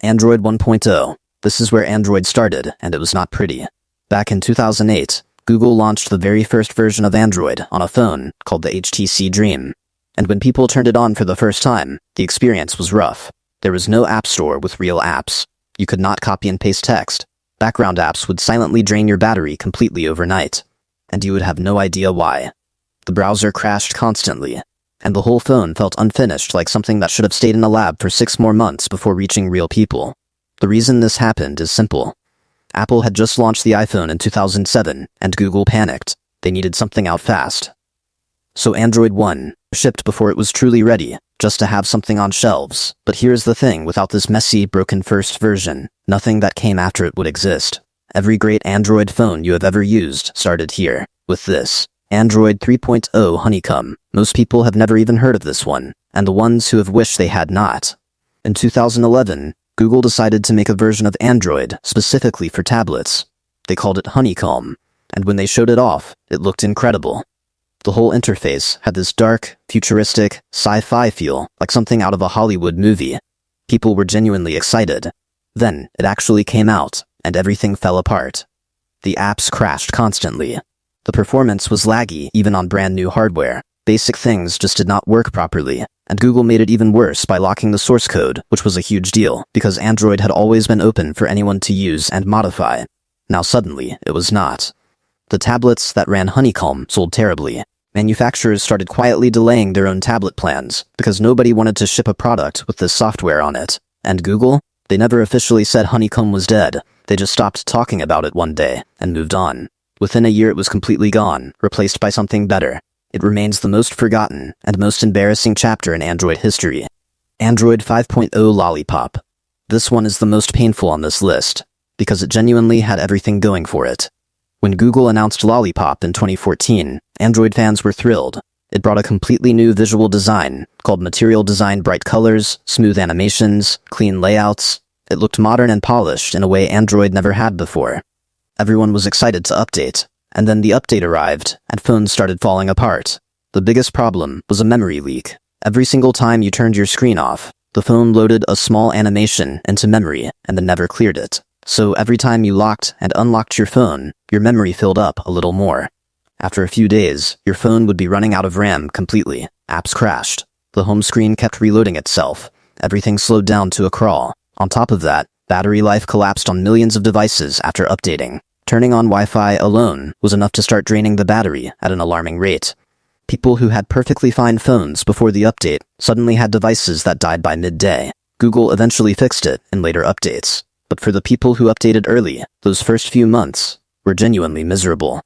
Android 1.0. This is where Android started, and it was not pretty. Back in 2008, Google launched the very first version of Android on a phone called the HTC Dream. And when people turned it on for the first time, the experience was rough. There was no app store with real apps. You could not copy and paste text. Background apps would silently drain your battery completely overnight. And you would have no idea why. The browser crashed constantly. And the whole phone felt unfinished, like something that should have stayed in a lab for 6 more months before reaching real people. The reason this happened is simple. Apple had just launched the iPhone in 2007, and Google panicked. They needed something out fast. So Android 1 shipped before it was truly ready, just to have something on shelves. But here's the thing, without this messy, broken first version, nothing that came after it would exist. Every great Android phone you have ever used started here, with this. Android 3.0 Honeycomb. Most people have never even heard of this one, and the ones who have wished they had not. In 2011, Google decided to make a version of Android specifically for tablets. They called it Honeycomb, and when they showed it off, it looked incredible. The whole interface had this dark, futuristic, sci-fi feel, like something out of a Hollywood movie. People were genuinely excited. Then, it actually came out, and everything fell apart. The apps crashed constantly. The performance was laggy even on brand new hardware. Basic things just did not work properly, and Google made it even worse by locking the source code, which was a huge deal, because Android had always been open for anyone to use and modify. Now suddenly, it was not. The tablets that ran Honeycomb sold terribly. Manufacturers started quietly delaying their own tablet plans, because nobody wanted to ship a product with this software on it. And Google? They never officially said Honeycomb was dead. They just stopped talking about it one day, and moved on. Within a year it was completely gone, replaced by something better. It remains the most forgotten and most embarrassing chapter in Android history. Android 5.0 Lollipop. This one is the most painful on this list, because it genuinely had everything going for it. When Google announced Lollipop in 2014, Android fans were thrilled. It brought a completely new visual design, called Material Design, bright colors, smooth animations, clean layouts. It looked modern and polished in a way Android never had before. Everyone was excited to update, and then the update arrived, and phones started falling apart. The biggest problem was a memory leak. Every single time you turned your screen off, the phone loaded a small animation into memory, and then never cleared it. So every time you locked and unlocked your phone, your memory filled up a little more. After a few days, your phone would be running out of RAM completely. Apps crashed. The home screen kept reloading itself. Everything slowed down to a crawl. On top of that, battery life collapsed on millions of devices after updating. Turning on Wi-Fi alone was enough to start draining the battery at an alarming rate. People who had perfectly fine phones before the update suddenly had devices that died by midday. Google eventually fixed it in later updates. But for the people who updated early, those first few months were genuinely miserable.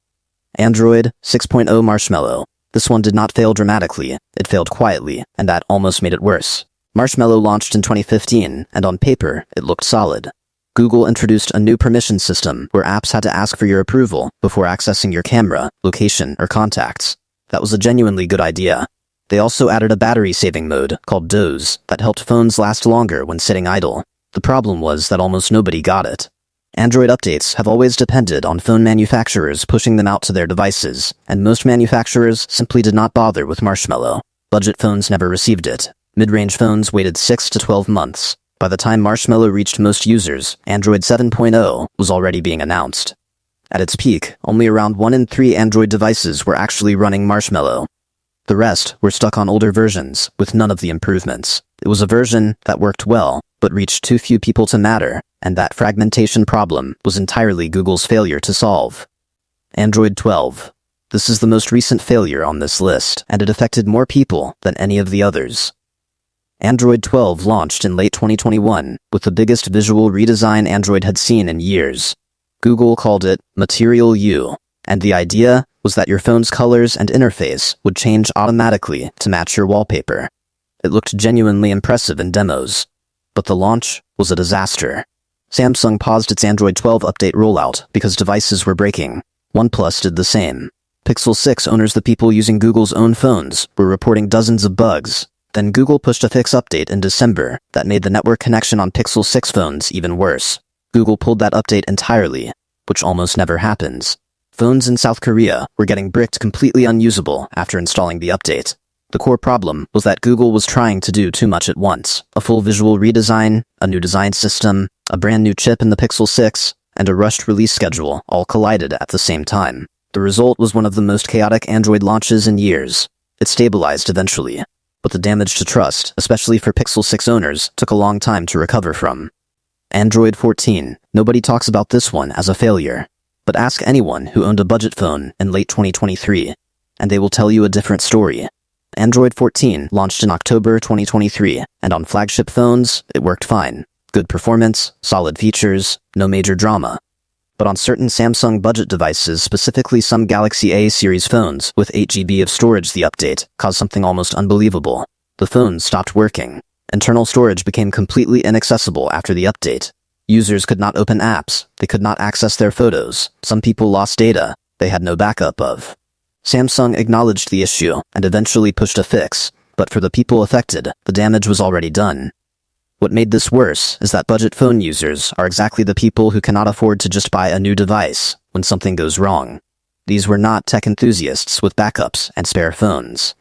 Android 6.0 Marshmallow. This one did not fail dramatically, it failed quietly, and that almost made it worse. Marshmallow launched in 2015, and on paper, it looked solid. Google introduced a new permission system where apps had to ask for your approval before accessing your camera, location, or contacts. That was a genuinely good idea. They also added a battery-saving mode called Doze that helped phones last longer when sitting idle. The problem was that almost nobody got it. Android updates have always depended on phone manufacturers pushing them out to their devices, and most manufacturers simply did not bother with Marshmallow. Budget phones never received it. Mid-range phones waited 6 to 12 months. By the time Marshmallow reached most users, Android 7.0 was already being announced. At its peak, only around 1 in 3 Android devices were actually running Marshmallow. The rest were stuck on older versions, with none of the improvements. It was a version that worked well, but reached too few people to matter, and that fragmentation problem was entirely Google's failure to solve. Android 12. This is the most recent failure on this list, and it affected more people than any of the others. Android 12 launched in late 2021 with the biggest visual redesign Android had seen in years. Google called it Material U, and the idea was that your phone's colors and interface would change automatically to match your wallpaper. It looked genuinely impressive in demos, but the launch was a disaster. Samsung paused its Android 12 update rollout because devices were breaking. OnePlus did the same. Pixel 6 owners, the people using Google's own phones, were reporting dozens of bugs. Then Google pushed a fix update in December that made the network connection on Pixel 6 phones even worse. Google pulled that update entirely, which almost never happens. Phones in South Korea were getting bricked completely unusable after installing the update. The core problem was that Google was trying to do too much at once. A full visual redesign, a new design system, a brand new chip in the Pixel 6, and a rushed release schedule all collided at the same time. The result was one of the most chaotic Android launches in years. It stabilized eventually, but the damage to trust, especially for Pixel 6 owners, took a long time to recover from. Android 14. Nobody talks about this one as a failure. But ask anyone who owned a budget phone in late 2023, and they will tell you a different story. Android 14 launched in October 2023, and on flagship phones, it worked fine. Good performance, solid features, no major drama. But on certain Samsung budget devices, specifically some Galaxy A series phones with 8 GB of storage, the update caused something almost unbelievable. The phones stopped working. Internal storage became completely inaccessible after the update. Users could not open apps, they could not access their photos, some people lost data they had no backup of. Samsung acknowledged the issue and eventually pushed a fix, but for the people affected, the damage was already done. What made this worse is that budget phone users are exactly the people who cannot afford to just buy a new device when something goes wrong. These were not tech enthusiasts with backups and spare phones.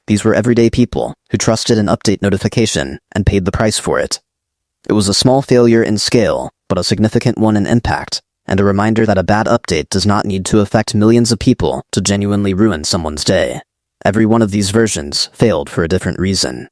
These were everyday people who trusted an update notification and paid the price for it. It was a small failure in scale, but a significant one in impact, and a reminder that a bad update does not need to affect millions of people to genuinely ruin someone's day. Every one of these versions failed for a different reason.